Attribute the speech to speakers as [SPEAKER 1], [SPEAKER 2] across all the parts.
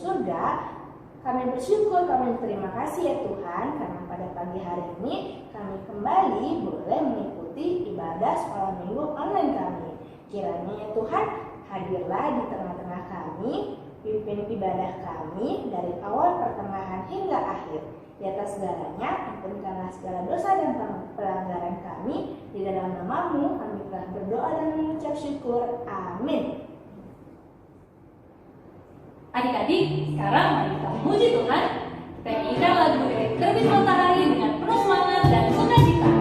[SPEAKER 1] surga, kami bersyukur, kami berterima kasih ya Tuhan, karena pada pagi hari ini kami kembali boleh mengikuti ibadah sekolah minggu online kami. Kiranya ya Tuhan, hadirlah di tengah-tengah kami, pimpin ibadah kami dari awal pertengahan hingga akhir. Di atas segalanya, ampunkanlah segala dosa dan pelanggaran kami. Di dalam nama-Mu kami telah berdoa dan mengucap syukur. Amin.
[SPEAKER 2] Adik-adik, sekarang mari kita memuji Tuhan. Kita nyanyikan lagu dari Terbit Matahari dengan penuh semangat dan sukacita.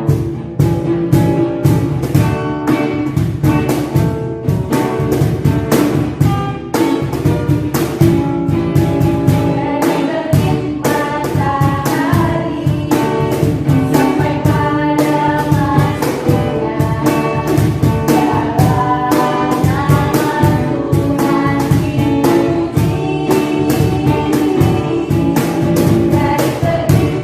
[SPEAKER 3] Dari terbit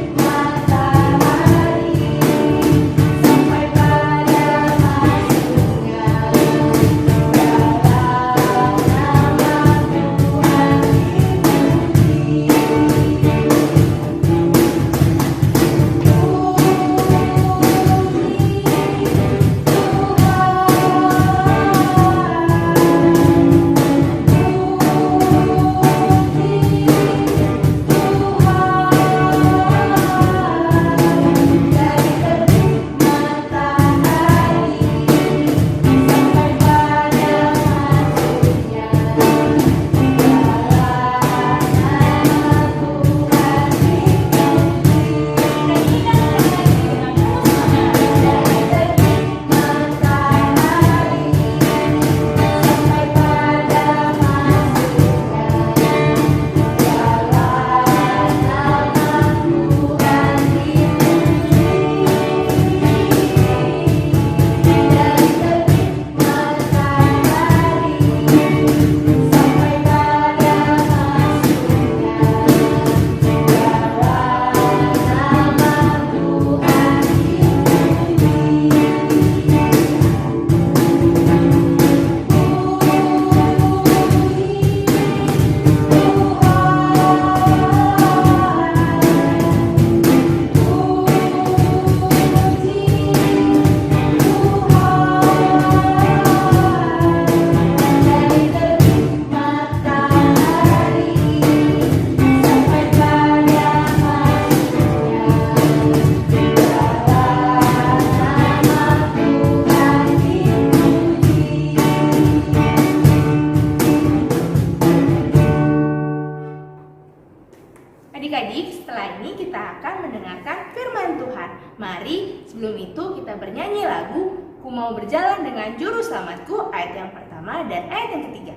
[SPEAKER 1] Tuhan. Mari sebelum itu kita bernyanyi lagu Ku Mau Berjalan Dengan Juru Selamatku, ayat yang pertama dan ayat yang ketiga.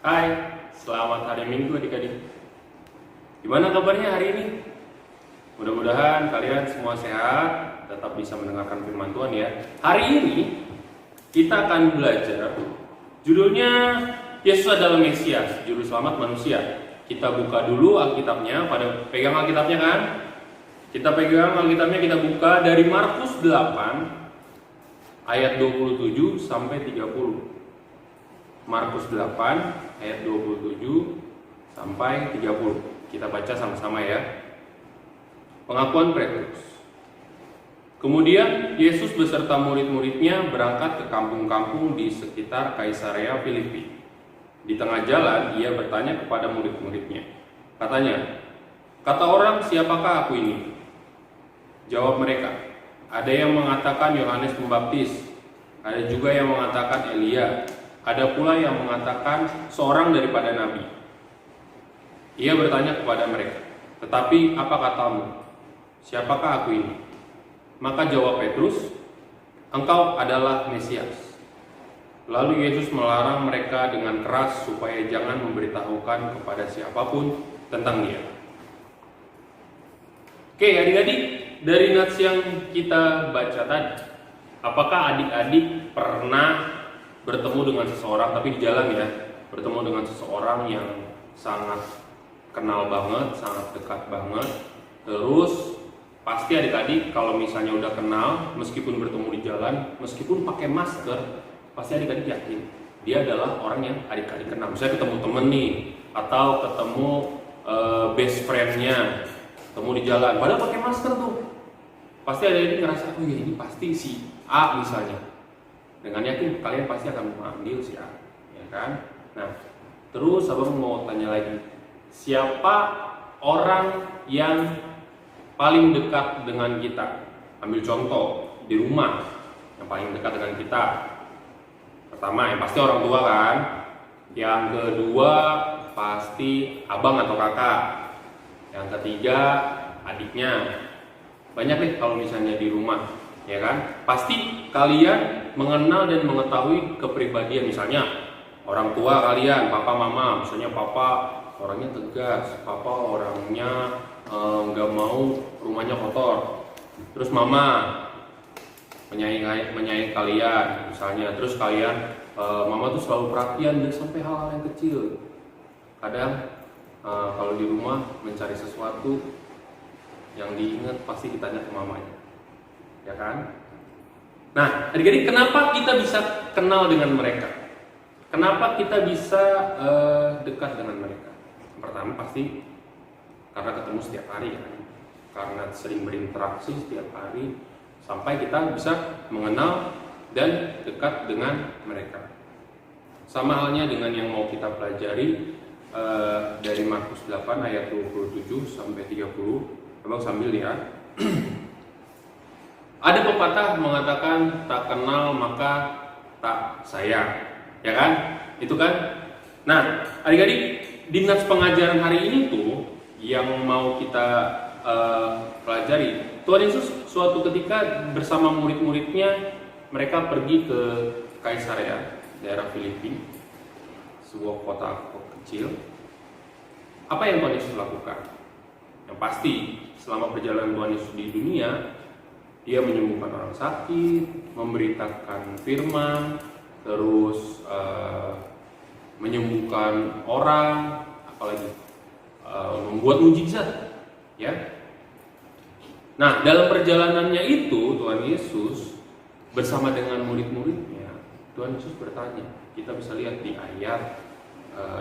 [SPEAKER 3] Hai, selamat hari Minggu adik-adik. Gimana kabarnya hari ini? Mudah-mudahan kalian semua sehat, tetap bisa mendengarkan firman Tuhan ya. Hari ini kita akan belajar, judulnya Yesus adalah Mesias, Juru Selamat Manusia. Kita buka dulu Alkitabnya, pada pegang Alkitabnya kan? Kita pegang Alkitabnya, kita buka dari Markus 8 ayat 27 sampai 30. Markus 8 ayat 27 sampai 30. Kita baca sama-sama ya. Pengakuan Petrus. Kemudian Yesus beserta murid-muridnya berangkat ke kampung-kampung di sekitar Kaisarea Filipi. Di tengah jalan ia bertanya kepada murid-muridnya. Katanya, "Kata orang, siapakah aku ini?" Jawab mereka, "Ada yang mengatakan Yohanes Pembaptis, ada juga yang mengatakan Elia, ada pula yang mengatakan seorang daripada nabi." Ia bertanya kepada mereka, "Tetapi apa katamu? Siapakah aku ini?" Maka jawab Petrus, "Engkau adalah Mesias." Lalu Yesus melarang mereka dengan keras supaya jangan memberitahukan kepada siapapun tentang dia. Oke adik-adik, dari nats yang kita baca tadi, apakah adik-adik pernah bertemu dengan seseorang, tapi di jalan ya, bertemu dengan seseorang yang sangat kenal banget, sangat dekat banget, terus pasti adik-adik kalau misalnya udah kenal, meskipun bertemu di jalan, meskipun pakai masker, pasti adik-adik yakin dia adalah orang yang adik-adik kenal. Misalnya ketemu temen nih, atau ketemu best friend-nya, ketemu di jalan, padahal pakai masker tuh, pasti adik-adik ngerasa, oh ya ini pasti si A misalnya. Dengan yakin kalian pasti akan mengambil si A, ya kan? Nah, terus abang mau tanya lagi, siapa orang yang paling dekat dengan kita? Ambil contoh di rumah, yang paling dekat dengan kita. Pertama, yang pasti orang tua kan. Yang kedua, pasti abang atau kakak. Yang ketiga, adiknya. Banyak deh kalau misalnya di rumah, ya kan? Pasti kalian mengenal dan mengetahui kepribadian, misalnya orang tua kalian, papa mama, misalnya papa orangnya tegas, papa orangnya nggak mau rumahnya kotor, terus mama menyayangi kalian misalnya, terus kalian mama tuh selalu perhatian dan sampai hal-hal yang kecil. Kadang kalau di rumah mencari sesuatu yang diingat pasti ditanya ke mamanya, ya kan? Nah, adik-adik, kenapa kita bisa kenal dengan mereka? Kenapa kita bisa dekat dengan mereka? Pertama pasti karena ketemu setiap hari kan. karena sering berinteraksi setiap hari sampai kita bisa mengenal dan dekat dengan mereka. Sama halnya dengan yang mau kita pelajari dari Markus 8 ayat 27 sampai 30. Abang sambil ya. Ada pepatah mengatakan tak kenal maka tak sayang, ya kan? Itu kan. Nah, adik-adik, di nats pengajaran hari ini tuh yang mau kita pelajari, Tuhan Yesus suatu ketika bersama murid-muridnya mereka pergi ke Kaisarea, daerah Filipi, sebuah kota kecil. Apa yang Tuhan Yesus lakukan? Yang pasti, selama perjalanan Tuhan Yesus di dunia, dia menyembuhkan orang sakit, memberitakan firman, terus menyembuhkan orang, apalagi membuat mujizat, ya. Nah, dalam perjalanannya itu Tuhan Yesus bersama dengan murid-muridnya, Tuhan Yesus bertanya. Kita bisa lihat di ayat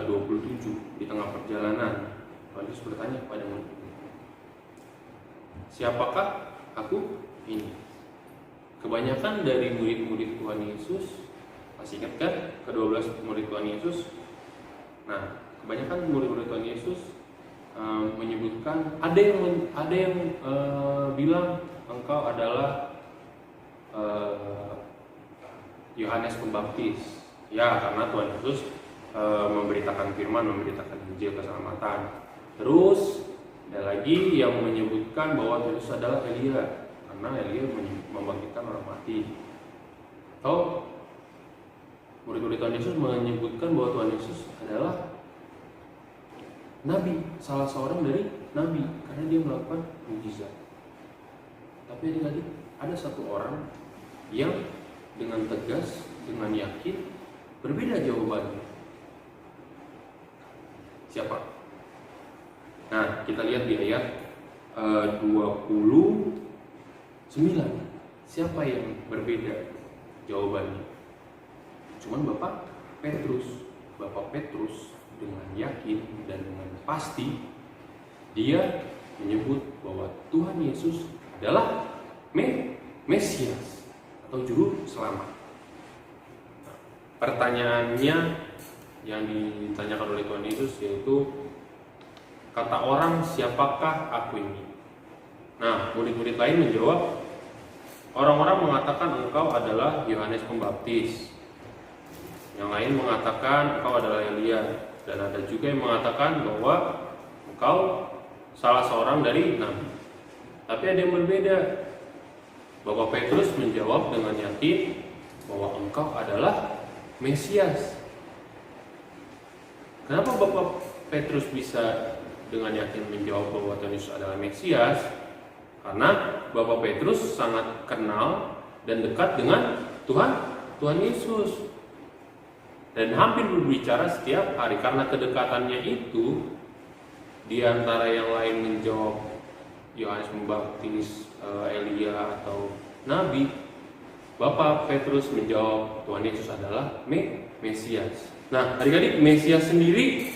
[SPEAKER 3] 27 di tengah perjalanan, Tuhan Yesus bertanya kepada murid-muridnya, siapakah aku ini? Kebanyakan dari murid-murid Tuhan Yesus, masih ingat kan ke-12 murid Tuhan Yesus? Nah, kebanyakan murid-murid Tuhan Yesus menyebutkan, ada yang bilang engkau adalah Yohanes Pembaptis. Ya, karena Tuhan Yesus memberitakan firman, memberitakan Injil keselamatan. Terus ada lagi yang menyebutkan bahwa Tuhan Yesus adalah Elia, karena Elia membangkitkan orang mati. Atau murid-murid Tuhan Yesus menyebutkan bahwa Tuhan Yesus adalah Nabi, salah seorang dari Nabi, karena dia melakukan mujizat. Tapi adik-adik, ada satu orang yang dengan tegas, dengan yakin berbeda jawabannya. Siapa? Nah, kita lihat di ayat 29. Siapa yang berbeda jawabannya? Cuman Bapak Petrus dengan yakin dan dengan pasti dia menyebut bahwa Tuhan Yesus adalah Mesias atau juru selamat. Nah, pertanyaannya yang ditanyakan oleh Tuhan Yesus yaitu, kata orang, siapakah aku ini? Nah, murid-murid lain menjawab, orang-orang mengatakan engkau adalah Yohanes Pembaptis. Yang lain mengatakan engkau adalah Elia. Dan ada juga yang mengatakan bahwa engkau salah seorang dari Nabi. Tapi ada yang berbeda. Bapak Petrus menjawab dengan yakin bahwa engkau adalah Mesias. Kenapa Bapak Petrus bisa dengan yakin menjawab bahwa Tuhan Yesus adalah Mesias? Karena Bapak Petrus sangat kenal dan dekat dengan Tuhan Yesus. Dan hampir berbicara setiap hari. Karena kedekatannya itu, di antara yang lain menjawab Yohanes Pembaptis, Elia atau Nabi, Bapak Petrus menjawab Tuhan Yesus adalah Mesias. Nah, adik-adik, Mesias sendiri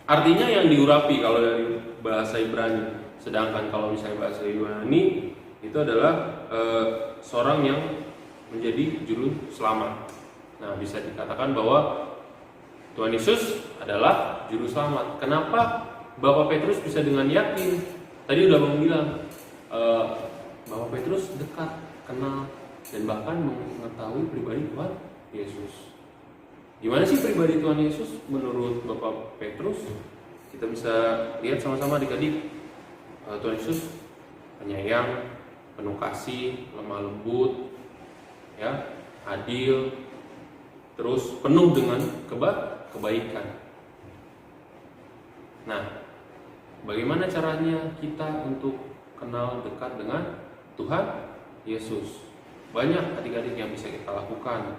[SPEAKER 3] artinya yang diurapi kalau dari bahasa Ibrani. Sedangkan kalau misalnya bahasa Yunani itu adalah seorang yang menjadi juru selamat. Nah, bisa dikatakan bahwa Tuhan Yesus adalah juru selamat. Kenapa Bapak Petrus bisa dengan yakin? Tadi udah bilang, Bapak Petrus dekat, kenal, dan bahkan mengetahui pribadi Tuhan Yesus. Gimana sih pribadi Tuhan Yesus menurut Bapak Petrus? Kita bisa lihat sama-sama adik-adik. Tuhan Yesus penyayang, penuh kasih, lemah lembut, ya, adil, terus penuh dengan kebaikan. Nah, bagaimana caranya kita untuk kenal dekat dengan Tuhan Yesus? Banyak adik-adik yang bisa kita lakukan.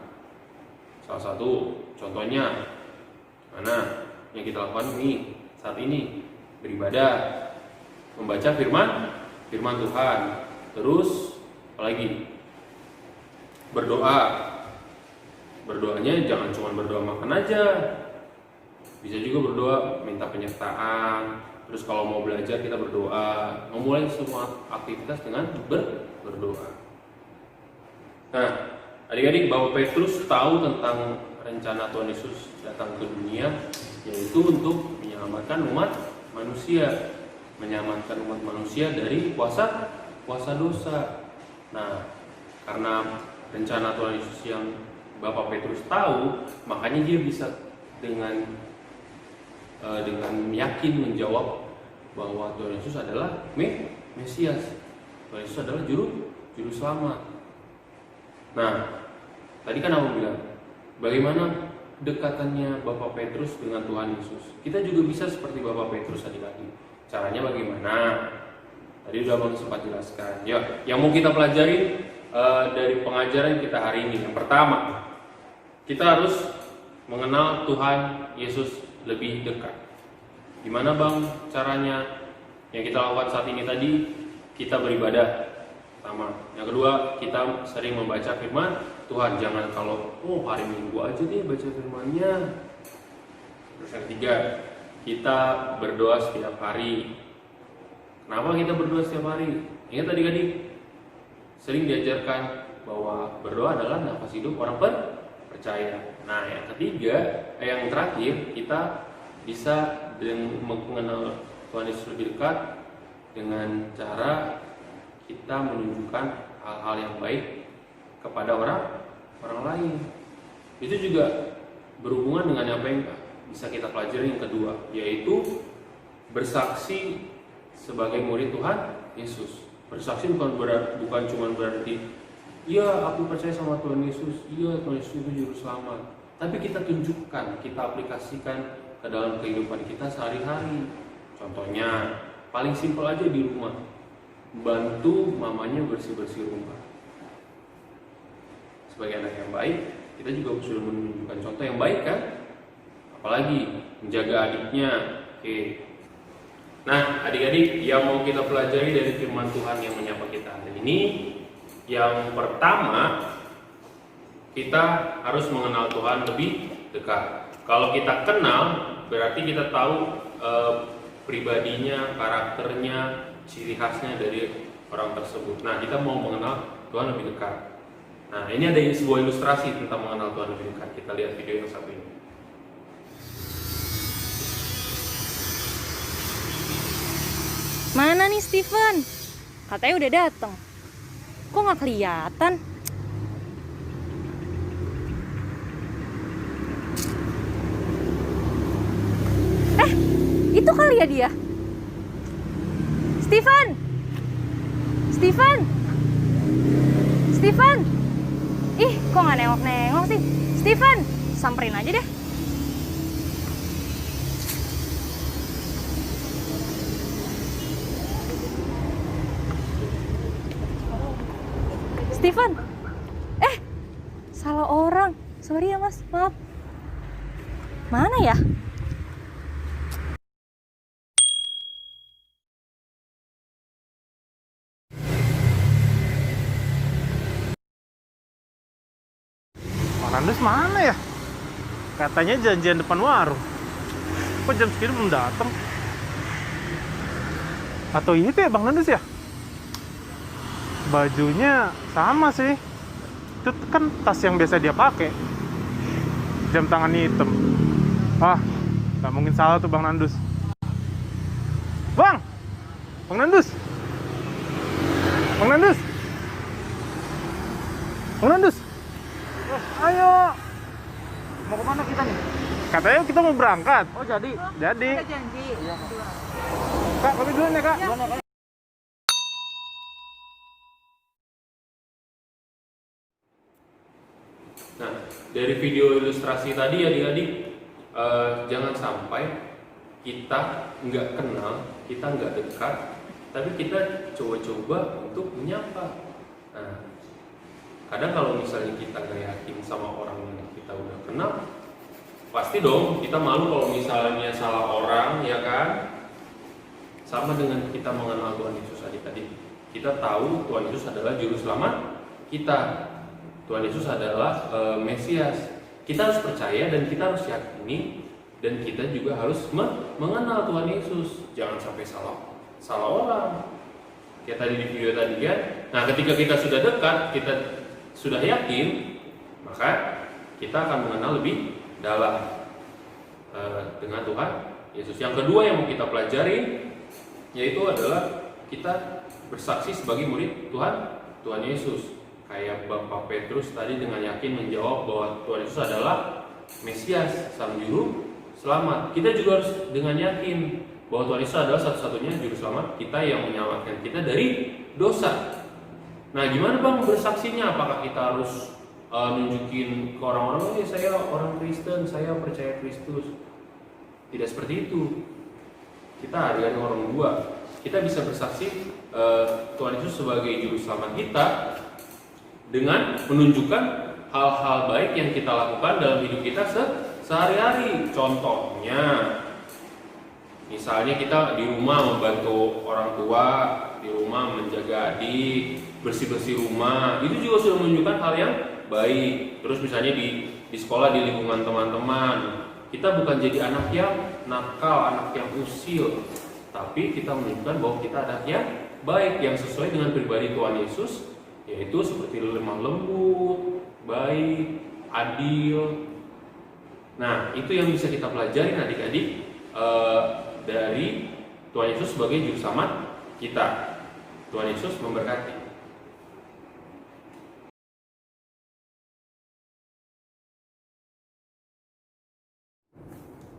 [SPEAKER 3] Salah satu contohnya mana yang kita lakukan saat ini beribadah, membaca firman Tuhan, terus apalagi berdoa. Berdoanya jangan cuma berdoa makan aja, bisa juga berdoa minta penyertaan, Terus kalau mau belajar kita berdoa, memulai semua aktivitas dengan berdoa. Nah, adik-adik, Bapak Petrus tahu tentang rencana Tuhan Yesus datang ke dunia, yaitu untuk menyelamatkan umat manusia, dari kuasa dosa. Nah, karena rencana Tuhan Yesus yang Bapak Petrus tahu, makanya dia bisa dengan yakin menjawab bahwa Tuhan Yesus adalah Mesias. Tuhan Yesus adalah juru selamat. Nah, tadi kan aku bilang, bagaimana dekatannya Bapak Petrus dengan Tuhan Yesus. Kita juga bisa seperti Bapak Petrus adik-adik. Caranya bagaimana? Tadi udah Bang sempat jelaskan. Ya, yang mau kita pelajari dari pengajaran kita hari ini. Yang pertama, kita harus mengenal Tuhan Yesus lebih dekat. Gimana Bang caranya? Yang kita lakukan saat ini tadi, kita beribadah pertama. Yang kedua, kita sering membaca firman Tuhan. Jangan kalau hari Minggu aja deh baca firman-Nya. Terus yang ketiga, kita berdoa setiap hari. Kenapa kita berdoa setiap hari? Ingat adik-adik, sering diajarkan bahwa berdoa adalah nafas hidup orang percaya. Nah, yang terakhir, kita bisa mengenal Tuhan Yesus lebih dekat dengan cara kita menunjukkan hal-hal yang baik kepada orang lain. Itu juga berhubungan dengan apa yang bisa kita pelajari yang kedua, yaitu bersaksi sebagai murid Tuhan Yesus. Bersaksi bukan cuma berarti iya aku percaya sama Tuhan Yesus, iya Tuhan Yesus itu juru selamat, tapi kita tunjukkan, kita aplikasikan ke dalam kehidupan kita sehari-hari. Contohnya paling simpel aja di rumah, bantu mamanya bersih-bersih rumah. Sebagai anak yang baik, kita juga sudah menunjukkan contoh yang baik kan? Apalagi menjaga adiknya. Oke. Nah, adik-adik, yang mau kita pelajari dari firman Tuhan yang menyapa kita hari ini, yang pertama, kita harus mengenal Tuhan lebih dekat. Kalau kita kenal, berarti kita tahu pribadinya, karakternya, ciri khasnya dari orang tersebut. Nah, kita mau mengenal Tuhan lebih dekat. Nah, ini ada sebuah ilustrasi tentang mengenal Tuhan lebih dekat. Kita lihat video yang satu ini.
[SPEAKER 4] Mana nih Steven? Katanya udah datang. Kok nggak kelihatan? Itu kali ya dia. Steven! Steven! Steven! Ih, kok nggak nengok-nengok sih? Steven, samperin aja deh. Steven! Salah orang. Sorry ya mas, maaf. Mana ya?
[SPEAKER 5] Bang Nandus mana ya? Katanya janjian depan warung. Kok jam segini belum datang? Atau itu ya Bang Nandus ya? Bajunya sama sih. Itu kan tas yang biasa dia pakai. Jam tangan hitam. Gak mungkin salah tuh Bang Nandus. Bang Nandus. Bang Nandus. Ayo.
[SPEAKER 6] Mau kemana kita nih?
[SPEAKER 5] Katanya kita mau berangkat.
[SPEAKER 6] Oh jadi?
[SPEAKER 5] Jadi.
[SPEAKER 6] Ada janji. Iya.
[SPEAKER 5] Kak, kopi duluan ya Kak.
[SPEAKER 3] Nah, dari video ilustrasi tadi adik-adik, jangan sampai kita nggak kenal, kita nggak dekat, tapi kita coba-coba untuk menyapa. Nah, kadang kalau misalnya kita nggak yakin sama orang yang kita udah kenal, pasti dong kita malu kalau misalnya salah orang, ya kan? Sama dengan kita mengenal Tuhan Yesus adik-adik. Kita tahu Tuhan Yesus adalah juru selamat kita. Tuhan Yesus adalah Mesias. Kita harus percaya dan kita harus yakini dan kita juga harus mengenal Tuhan Yesus. Jangan sampai salah orang. Kayak tadi di video tadi kan. Nah, ketika kita sudah dekat, kita sudah yakin, maka kita akan mengenal lebih dalam dengan Tuhan Yesus. Yang kedua yang mau kita pelajari yaitu adalah kita bersaksi sebagai murid Tuhan Yesus. Kayak Bapak Petrus tadi dengan yakin menjawab bahwa Tuhan Yesus adalah Mesias, Sang Juru Selamat. Kita juga harus dengan yakin bahwa Tuhan Yesus adalah satu-satunya Juru Selamat kita yang menyelamatkan kita dari dosa. Nah, gimana Bang bersaksinya? Apakah kita harus nunjukin ke orang-orang, saya orang Kristen, saya percaya Kristus? Tidak seperti itu. Kita hargai orang dua. Kita bisa bersaksi Tuhan Yesus sebagai Juru Selamat kita dengan menunjukkan hal-hal baik yang kita lakukan dalam hidup kita sehari-hari. Contohnya, misalnya kita di rumah membantu orang tua, di rumah menjaga adik, bersih-bersih rumah, itu juga sudah menunjukkan hal yang baik. Terus misalnya di sekolah, di lingkungan teman-teman, kita bukan jadi anak yang nakal, anak yang usil, tapi kita menunjukkan bahwa kita anak yang baik, yang sesuai dengan pribadi Tuhan Yesus, yaitu seperti lemah lembut, baik, adil. Nah, itu yang bisa kita pelajari adik-adik dari Tuhan Yesus sebagai Juru Selamat kita. Tuhan Yesus memberkati.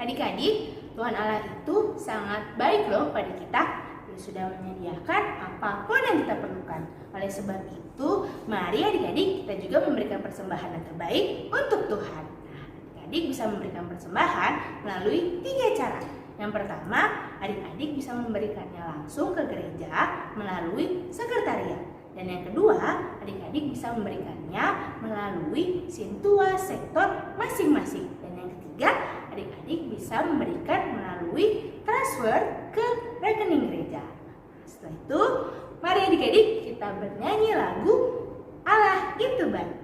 [SPEAKER 1] Adik-adik, Tuhan Allah itu sangat baik loh pada kita. Dia sudah menyediakan apapun yang kita perlukan. Oleh sebab itu, mari adik-adik kita juga memberikan persembahan yang terbaik untuk Tuhan. Nah, adik-adik bisa memberikan persembahan melalui 3 cara. Yang pertama, adik-adik bisa memberikannya langsung ke gereja melalui sekretariat. Dan yang kedua, adik-adik bisa memberikannya melalui sintua sektor masing-masing. Dan yang ketiga, adik-adik bisa memberikan melalui transfer ke rekening gereja. Setelah itu, mari adik-adik kita bernyanyi lagu Allah itu baik.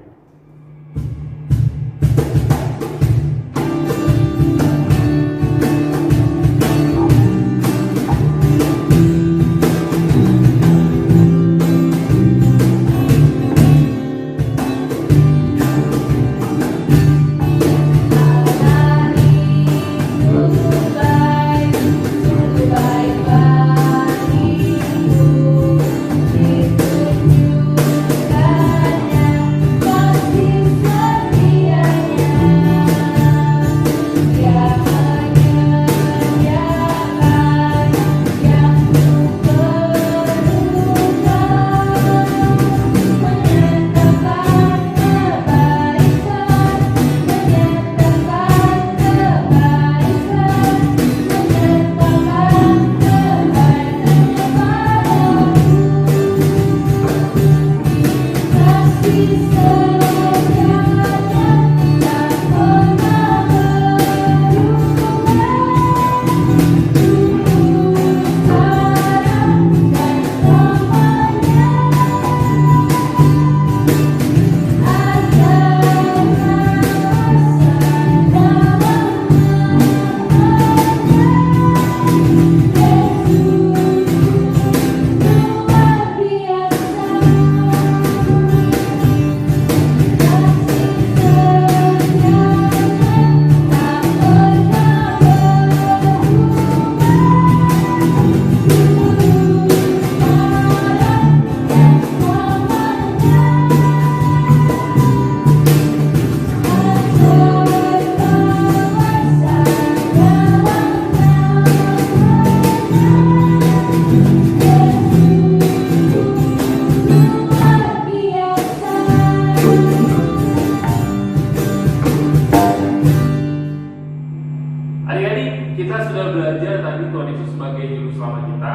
[SPEAKER 3] Kita sudah belajar tadi Tuhan Yesus sebagai Juru Selamat kita.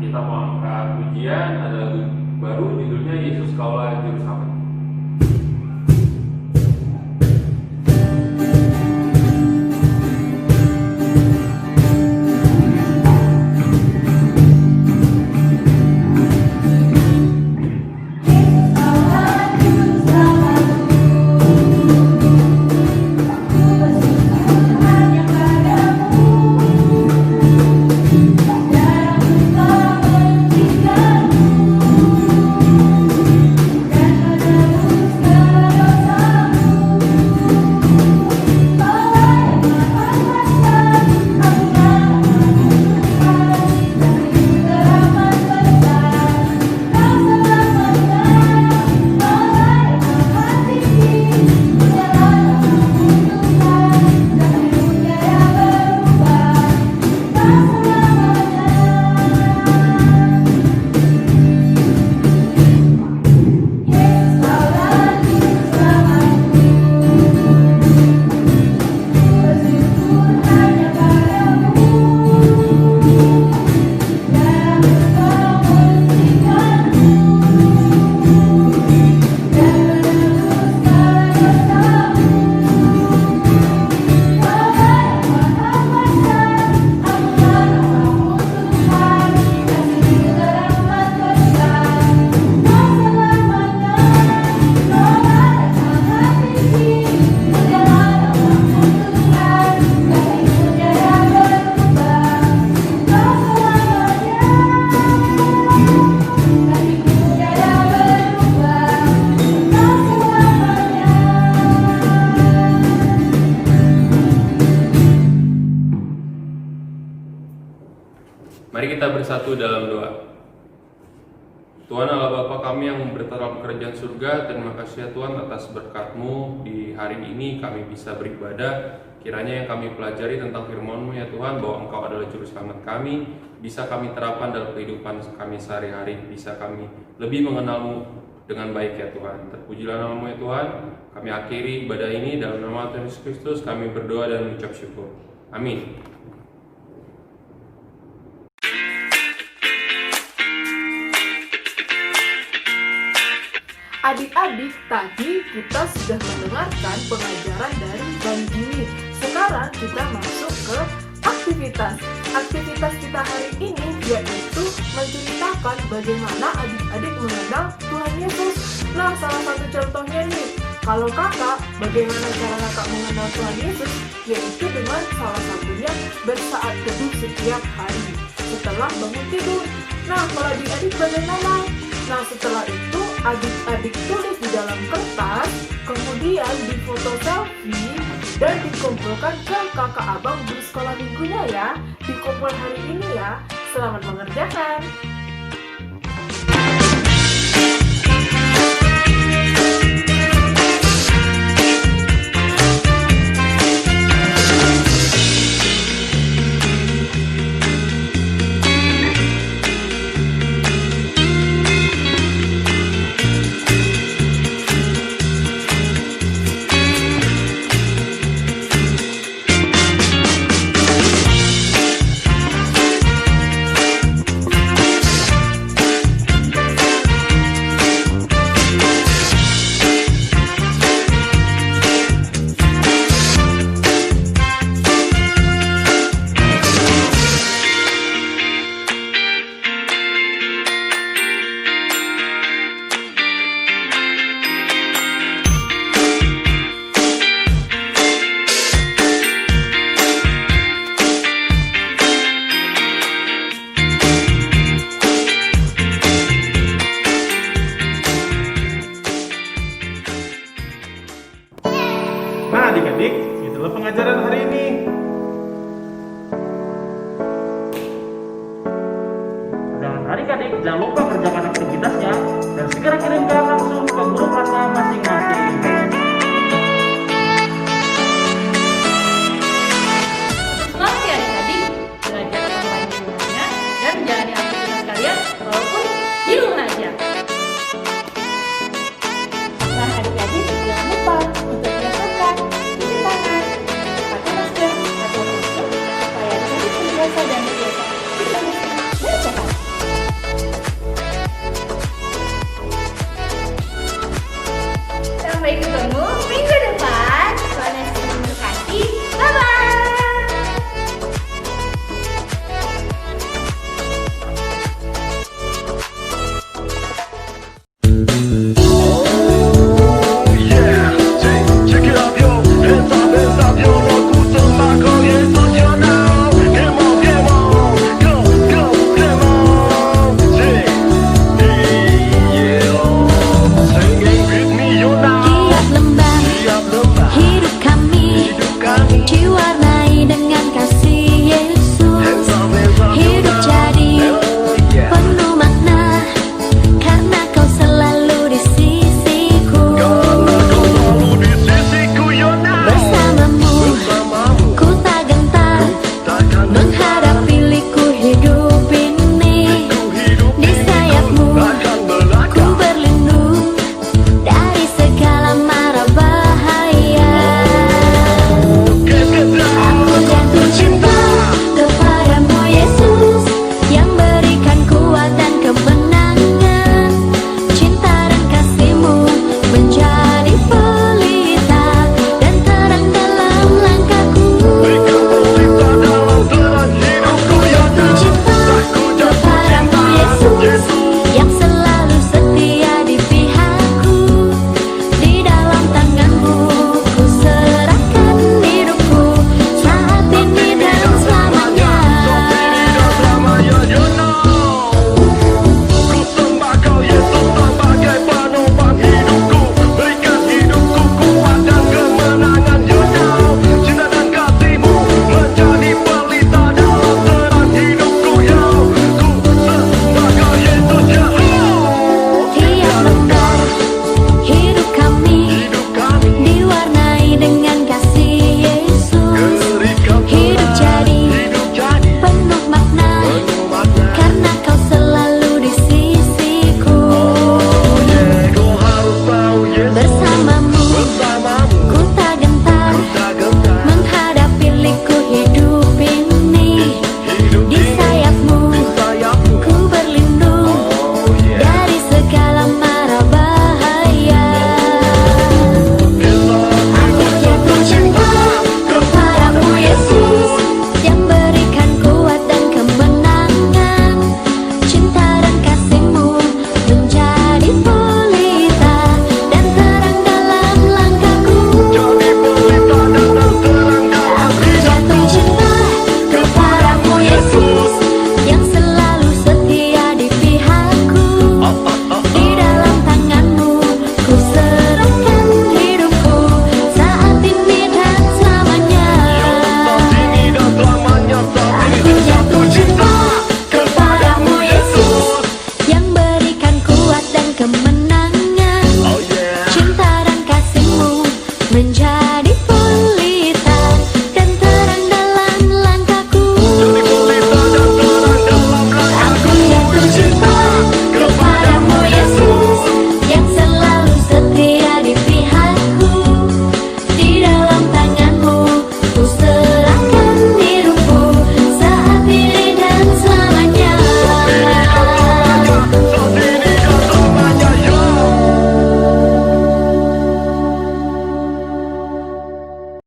[SPEAKER 3] Kita mau angkat pujian, ada lagu baru judulnya Yesus Kaulah Juru Selamat.
[SPEAKER 7] Hanya padamu
[SPEAKER 3] Tuhan Allah Bapa kami yang berterima kerajaan surga, terima kasih ya Tuhan atas berkat-Mu di hari ini kami bisa beribadah. Kiranya yang kami pelajari tentang firman-Mu ya Tuhan, bahwa Engkau adalah juru selamat kami, bisa kami terapkan dalam kehidupan kami sehari-hari, bisa kami lebih mengenal-Mu dengan baik ya Tuhan. Terpujilah nama-Mu ya Tuhan. Kami akhiri ibadah ini dalam nama Tuhan Yesus Kristus, kami berdoa dan mengucap syukur. Amin.
[SPEAKER 7] Adik-adik, tadi kita sudah mendengarkan pengajaran dari Bang Jimmy. Sekarang kita masuk ke aktivitas. Aktivitas kita hari ini yaitu menceritakan bagaimana adik-adik mengenal Tuhan Yesus. Nah, salah satu contohnya nih, kalau kakak, bagaimana cara kakak mengenal Tuhan Yesus? Yaitu dengan salah satunya bersaat teduh setiap hari setelah bangun tidur. Nah, kalau adik-adik bagaimana? Nah, setelah itu adik-adik tulis di dalam kertas, kemudian difoto selfie dan dikumpulkan ke kakak abang di sekolah minggunya ya. Dikumpul hari ini ya. Selamat mengerjakan.
[SPEAKER 5] Nah adik-adik, itulah pengajaran hari ini.
[SPEAKER 6] Dan adik-adik jangan lupa kerjakan aktivitasnya.